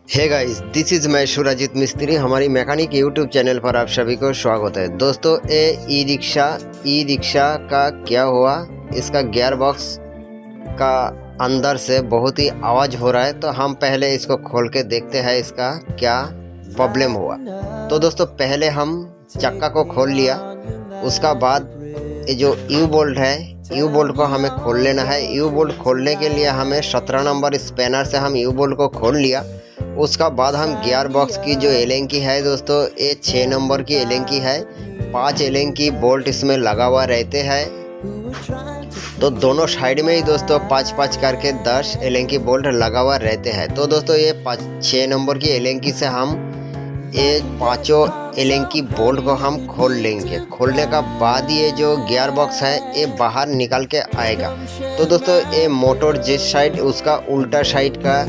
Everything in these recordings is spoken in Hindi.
हे गाइस, दिस इज़ मैं सुरजीत मिस्त्री। हमारी मैकेनिक यूट्यूब चैनल पर आप सभी को स्वागत है। दोस्तों, ये ई रिक्शा का क्या हुआ, इसका गियर बॉक्स का अंदर से बहुत ही आवाज़ हो रहा है। तो हम पहले इसको खोल के देखते हैं इसका क्या प्रॉब्लम हुआ। तो दोस्तों, पहले हम चक्का को खोल लिया। उसका बाद ये जो यू बोल्ट है, यू बोल्ट को हमें खोल लेना है। यू बोल्ट खोलने के लिए हमें 17 नंबर स्पैनर से हम यू बोल्ट को खोल लिया। उसका बाद हम गियर बॉक्स की जो एलेंकी है दोस्तों, ये 6 नंबर की एलेंकी है। 5 एलेंकी बोल्ट इसमें लगा हुआ रहते हैं। तो दोनों साइड में ही दोस्तों 5-5 करके 10 एलेंकी बोल्ट लगा हुआ रहते हैं। तो दोस्तों, ये 6 नंबर की एलेंकी से हम ये पांचों एलेंकी बोल्ट को हम खोल लेंगे। खोलने का बाद ये जो गियर बॉक्स है ये बाहर निकल के आएगा। तो दोस्तों, ये मोटर जिस साइड, उसका उल्टा साइड का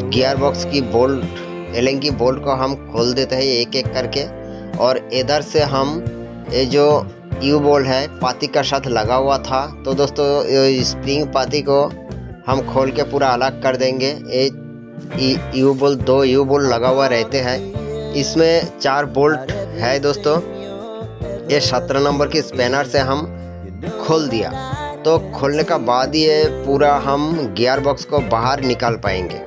गियर बॉक्स की बोल्ट, एलेंकी बोल्ट को हम खोल देते हैं एक एक करके। और इधर से हम ये जो यू बोल्ट है पाती का साथ लगा हुआ था, तो दोस्तों ये स्प्रिंग पाती को हम खोल के पूरा अलग कर देंगे। ये यू बोल्ट, 2 यू बोल्ट लगा हुआ रहते हैं। इसमें 4 बोल्ट है दोस्तों। ये 17 नंबर की स्पैनर से हम खोल दिया। तो खोलने का बाद ये पूरा हम गियर बॉक्स को बाहर निकाल पाएंगे।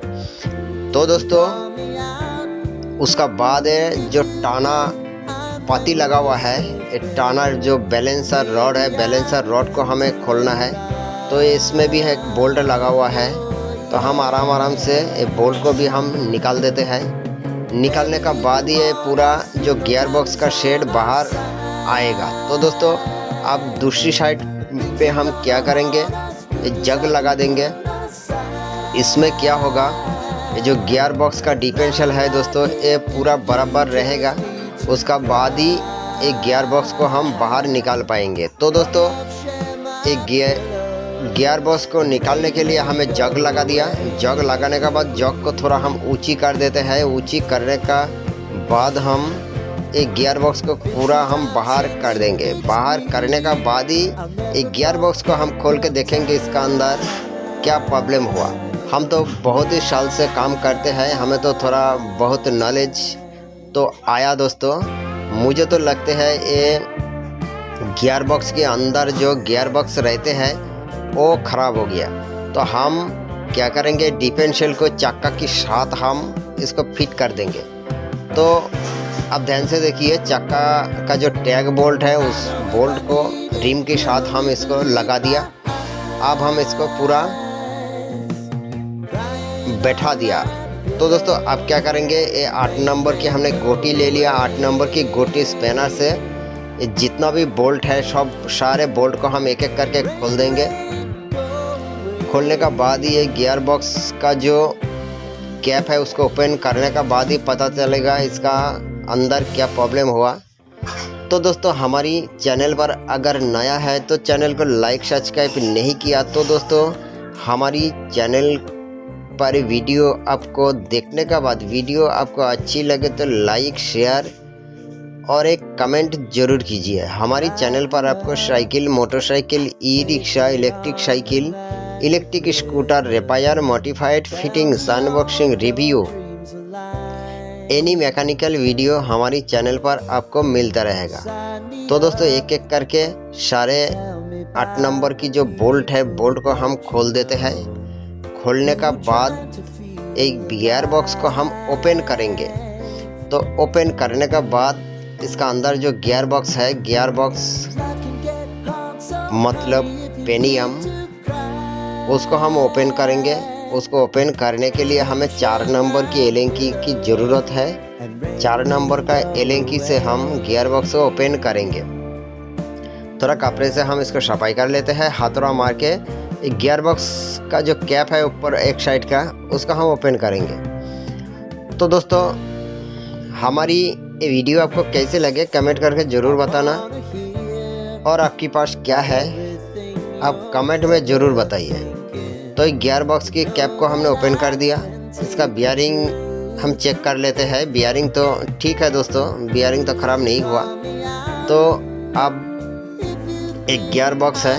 तो दोस्तों, उसका बाद है जो टाना पाती लगा हुआ है, ये टाना जो बैलेंसर रॉड है, बैलेंसर रॉड को हमें खोलना है। तो इसमें भी एक बोल्ट लगा हुआ है। तो हम आराम से ये बोल्ट को भी हम निकाल देते हैं। निकालने का बाद ये पूरा जो गियर बॉक्स का शेड बाहर आएगा। तो दोस्तों, अब दूसरी साइड पे हम क्या करेंगे, ये जग लगा देंगे। इसमें क्या होगा, ये जो गियर बॉक्स का डिफरेंशियल है दोस्तों, ये पूरा बराबर रहेगा। उसका बाद ही एक गियर बॉक्स को हम बाहर निकाल पाएंगे। तो दोस्तों, एक गियर बॉक्स को निकालने के लिए हमें जग लगा दिया। जग लगाने के बाद जग को थोड़ा हम ऊंची कर देते हैं। ऊंची करने का बाद हम एक गियर बॉक्स को पूरा हम बाहर कर देंगे। बाहर करने का बाद ही एक गियर बॉक्स को हम खोल के देखेंगे इसका अंदर क्या प्रॉब्लम हुआ। हम तो बहुत ही साल से काम करते हैं, हमें तो थोड़ा बहुत नॉलेज तो आया दोस्तों। मुझे तो लगते हैं ये गियर बॉक्स के अंदर जो गियर बॉक्स रहते हैं वो ख़राब हो गया। तो हम क्या करेंगे, डिफरेंशियल को चक्का के साथ हम इसको फिट कर देंगे। तो अब ध्यान से देखिए, चक्का का जो टैग बोल्ट है उस बोल्ट को रिम के साथ हम इसको लगा दिया। अब हम इसको पूरा बैठा दिया। तो दोस्तों, अब क्या करेंगे, ये 8 नंबर की हमने गोटी ले लिया। 8 नंबर की गोटी स्पैनर से जितना भी बोल्ट है सब सारे बोल्ट को हम एक एक करके खोल देंगे। खोलने का बाद ही ये गियर बॉक्स का जो कैप है उसको ओपन करने का बाद ही पता चलेगा इसका अंदर क्या प्रॉब्लम हुआ। तो दोस्तों, हमारी चैनल पर अगर नया है तो चैनल को लाइक सब्सक्राइब नहीं किया तो दोस्तों, हमारी चैनल पर वीडियो आपको देखने का बाद वीडियो आपको अच्छी लगे तो लाइक, शेयर और एक कमेंट जरूर कीजिए। हमारी चैनल पर आपको cycle, motorcycle, e rickshaw, electric cycle, electric scooter, repair, modified, fitting, unboxing, review, any mechanical video हमारी चैनल पर आपको मिलता रहेगा। तो दोस्तों, एक एक करके सारे 8 नंबर की जो बोल्ट है, बोल्ट को हम खोल देते हैं। खोलने का बाद एक गियर बॉक्स को हम ओपन करेंगे। तो ओपन करने का बाद इसका अंदर जो गियर बॉक्स है, गियर बॉक्स मतलब पेनियम, उसको हम ओपन करेंगे। उसको ओपन करने के लिए हमें 4 नंबर की एलेंकी की ज़रूरत है। 4 नंबर का एलेंकी से हम गियर बॉक्स को ओपन करेंगे। थोड़ा कपड़े से हम इसको सफाई कर लेते हैं, हाथों मार के। एक गियर बॉक्स का जो कैप है ऊपर एक साइड का, उसका हम ओपन करेंगे। तो दोस्तों, हमारी ये वीडियो आपको कैसे लगे कमेंट करके ज़रूर बताना। और आपके पास क्या है आप कमेंट में ज़रूर बताइए। तो एक गियर बॉक्स की कैप को हमने ओपन कर दिया। इसका बियरिंग हम चेक कर लेते हैं। बियरिंग तो ठीक है दोस्तों, बियरिंग तो ख़राब नहीं हुआ। तो अब एक गियर बॉक्स है,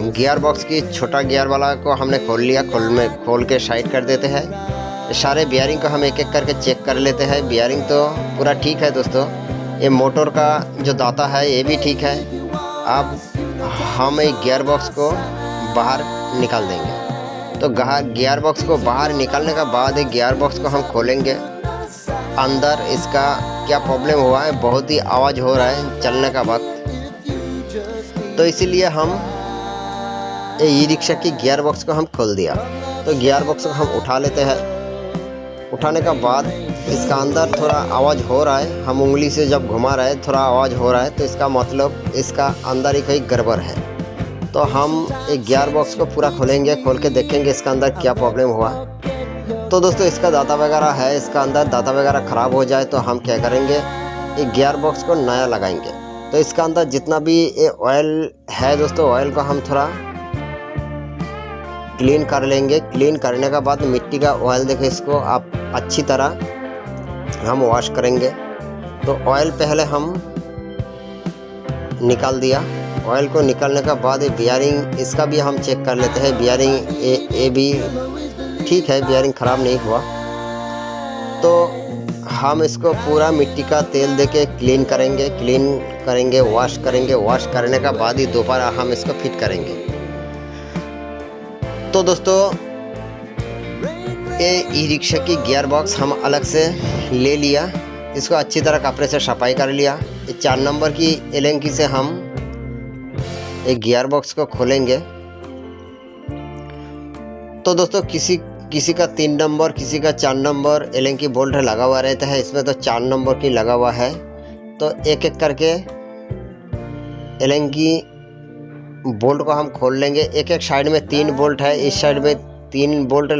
गियर बॉक्स की छोटा गियर वाला को हमने खोल लिया। खोल के साइड कर देते हैं। सारे बियरिंग को हम एक एक करके चेक कर लेते हैं। बियरिंग तो पूरा ठीक है दोस्तों। ये मोटर का जो दाता है ये भी ठीक है। अब हम एक गियर बॉक्स को बाहर निकाल देंगे। तो गियर बॉक्स को बाहर निकालने के बाद एक गियर बॉक्स को हम खोलेंगे। अंदर इसका क्या प्रॉब्लम हुआ है, बहुत ही आवाज़ हो रहा है चलने का वक्त, तो इसीलिए हम ई रिक्शा की गियर बॉक्स को हम खोल दिया। तो गियर बॉक्स को हम उठा लेते हैं। उठाने के बाद इसका अंदर थोड़ा आवाज़ हो रहा है, हम उंगली से जब घुमा रहे हैं थोड़ा आवाज़ हो रहा है, तो इसका मतलब इसका अंदर ही कोई गड़बड़ है। तो हम एक गियर बॉक्स को पूरा खोलेंगे, खोल के देखेंगे इसका अंदर क्या प्रॉब्लम हुआ। तो दोस्तों इसका दाता वगैरह है, इसका अंदर दाता वगैरह ख़राब हो जाए तो हम क्या करेंगे, एक गियर बॉक्स को नया लगाएंगे। तो इसका अंदर जितना भी ये ऑयल है दोस्तों, ऑयल को हम थोड़ा क्लीन कर लेंगे। क्लीन करने के बाद मिट्टी का ऑयल देखो, इसको आप अच्छी तरह हम वॉश करेंगे। तो ऑयल पहले हम निकाल दिया। ऑयल को निकालने के बाद ये बियरिंग, इसका भी हम चेक कर लेते हैं। बियरिंग ये भी ठीक है, बियरिंग ख़राब नहीं हुआ। तो हम इसको पूरा मिट्टी का तेल देके क्लीन करेंगे, वॉश करेंगे। वॉश करने के बाद ही दोबारा हम इसको फिट करेंगे। तो दोस्तों ये ई रिक्शा की गियर बॉक्स हम अलग से ले लिया, इसको अच्छी तरह कपड़े से सफाई कर लिया। ये 4 नंबर की एलेंकी से हम एक गियर बॉक्स को खोलेंगे। तो दोस्तों किसी का 3 नंबर, किसी का 4 नंबर एलेंकी बोल्ट लगा हुआ रहता है, इसमें तो 4 नंबर की लगा हुआ है। तो एक एक करके एलेंकी बोल्ट को हम खोल लेंगे। एक एक साइड में 3 बोल्ट है, इस साइड में 3 बोल्ट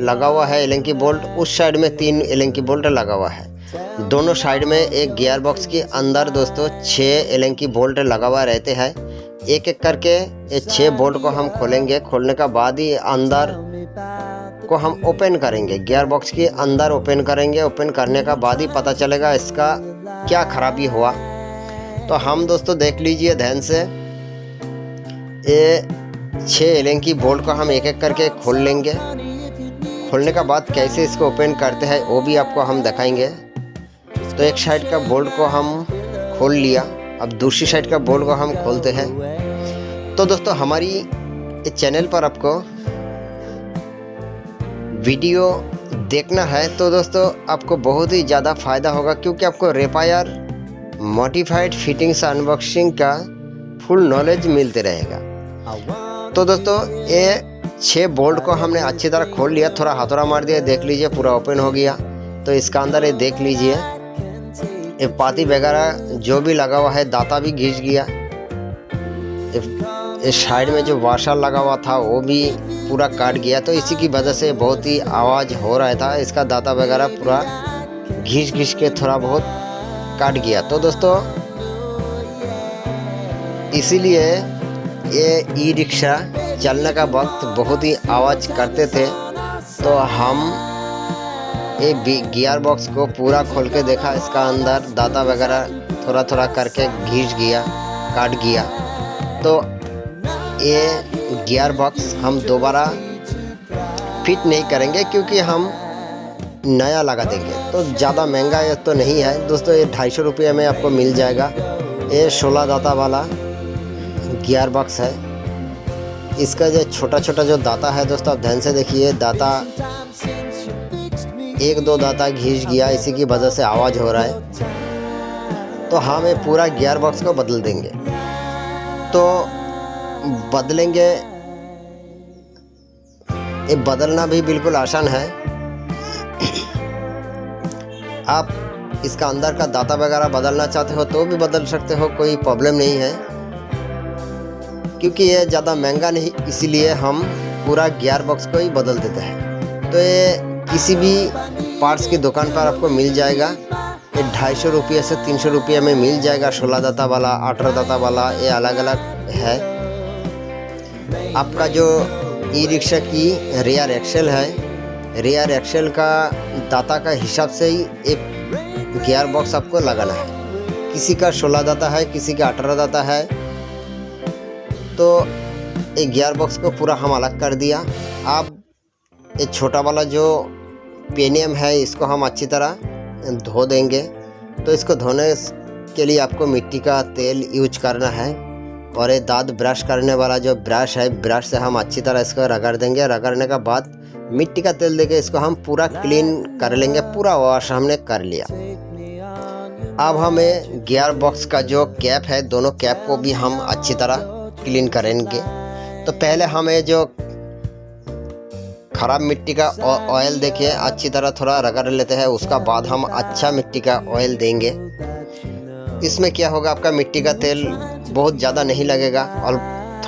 लगा हुआ है एलेंकी बोल्ट, उस साइड में 3 एलेंकी बोल्ट लगा हुआ है। दोनों साइड में एक गियर बॉक्स के अंदर दोस्तों 6 एलेंकी बोल्ट लगा हुआ रहते हैं। एक एक करके ये 6 बोल्ट को हम खोलेंगे। खोलने का बाद ही अंदर को हम ओपन करेंगे, गियर बॉक्स के अंदर ओपन करेंगे। ओपन करने का बाद ही पता चलेगा इसका क्या खराबी हुआ। तो हम दोस्तों देख लीजिए ध्यान से, ये 6 एलेंकी बोल्ट को हम एक एक करके खोल लेंगे। खोलने का बाद कैसे इसको ओपन करते हैं वो भी आपको हम दिखाएंगे। तो एक साइड का बोल्ट को हम खोल लिया, अब दूसरी साइड का बोल्ट को हम खोलते हैं। तो दोस्तों हमारी इस चैनल पर आपको वीडियो देखना है तो दोस्तों आपको बहुत ही ज़्यादा फ़ायदा होगा, क्योंकि आपको रिपेयर, मॉडिफाइड, फिटिंग्स, अनबॉक्सिंग का फुल नॉलेज मिलते रहेगा। तो दोस्तों ये 6 बोल्ट को हमने अच्छी तरह खोल लिया, थोड़ा हथौड़ा मार दिया, देख लीजिए पूरा ओपन हो गया। तो इसका अंदर ये देख लीजिए, ये पाती वगैरह जो भी लगा हुआ है, दाता भी घिस गया। इस साइड में जो वाशर लगा हुआ था वो भी पूरा काट गया। तो इसी की वजह से बहुत ही आवाज़ हो रहा था, इसका दाता वगैरह पूरा घिस के थोड़ा बहुत काट गया। तो दोस्तों इसीलिए ये ई रिक्शा चलने का वक्त बहुत ही आवाज़ करते थे। तो हम ये गियर बॉक्स को पूरा खोल के देखा, इसका अंदर दाता वगैरह थोड़ा थोड़ा करके घिस गया, काट गया। तो ये गियर बॉक्स हम दोबारा फिट नहीं करेंगे, क्योंकि हम नया लगा देंगे। तो ज़्यादा महंगा ये तो नहीं है दोस्तों, ये 250 रुपये में आपको मिल जाएगा। ये 16 दाता वाला गियर बॉक्स है। इसका जो छोटा छोटा जो दाता है दोस्तों, आप ध्यान से देखिए, दाता 1-2 दाता घिस गया, इसी की वजह से आवाज़ हो रहा है। तो हम ये पूरा गियर बॉक्स को बदल देंगे। तो बदलेंगे, ये बदलना भी बिल्कुल आसान है। आप इसका अंदर का दाता वगैरह बदलना चाहते हो तो भी बदल सकते हो, कोई प्रॉब्लम नहीं है, क्योंकि ये ज़्यादा महंगा नहीं, इसीलिए हम पूरा गियर बॉक्स को ही बदल देते हैं। तो ये किसी भी पार्ट्स की दुकान पर आपको मिल जाएगा। ये 250 रुपये से 300 रुपये में मिल जाएगा। 16 दाता वाला, 18 दाता वाला, ये अलग अलग है। आपका जो ई रिक्शा की रेयर एक्सेल है, रेयर एक्सेल का दाता का हिसाब से ही एक गियर बॉक्स आपको लगाना है। किसी का 16 दाता है, किसी का 18 दाता है। तो एक गियर बॉक्स को पूरा हम अलग कर दिया। अब ये छोटा वाला जो पेनियम है, इसको हम अच्छी तरह धो देंगे। तो इसको धोने के लिए आपको मिट्टी का तेल यूज करना है और ये दांत ब्रश करने वाला जो ब्रश है, ब्रश से हम अच्छी तरह इसको रगड़ देंगे। रगड़ने के बाद मिट्टी का तेल देके इसको हम पूरा क्लीन कर लेंगे। पूरा वॉश हमने कर लिया। अब हमें गियर बॉक्स का जो कैप है, दोनों कैप को भी हम अच्छी तरह क्लीन करेंगे। तो पहले हमें जो खराब मिट्टी का ऑयल देखिए अच्छी तरह थोड़ा रगड़ लेते हैं, उसका बाद हम अच्छा मिट्टी का ऑयल देंगे। इसमें क्या होगा, आपका मिट्टी का तेल बहुत ज़्यादा नहीं लगेगा और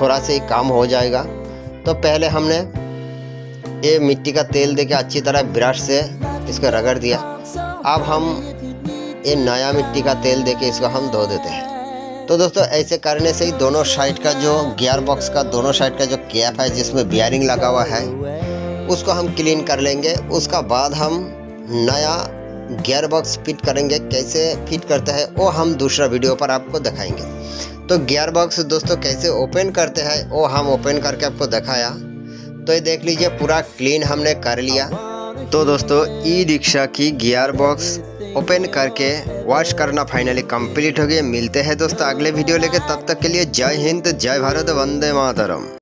थोड़ा से ही काम हो जाएगा। तो पहले हमने ये मिट्टी का तेल देके अच्छी तरह ब्रश से इसको रगड़ दिया। अब हम ये नया मिट्टी का तेल देके इसको हम धो देते हैं। तो दोस्तों ऐसे करने से ही दोनों साइड का जो गियर बॉक्स का दोनों साइड का जो कैप है जिसमें बियरिंग लगा हुआ है उसको हम क्लीन कर लेंगे। उसका बाद हम नया गियर बॉक्स फिट करेंगे। कैसे फिट करते हैं वो हम दूसरा वीडियो पर आपको दिखाएंगे। तो गियर बॉक्स दोस्तों कैसे ओपन करते हैं वो हम ओपन करके आपको दिखाया। तो ये देख लीजिए पूरा क्लीन हमने कर लिया। तो दोस्तों ई रिक्शा की गियर बॉक्स ओपन करके वॉश करना फाइनली कंप्लीट हो गया। मिलते हैं दोस्तों अगले वीडियो लेके, तब तक के लिए जय हिंद, जय भारत, वंदे मातरम।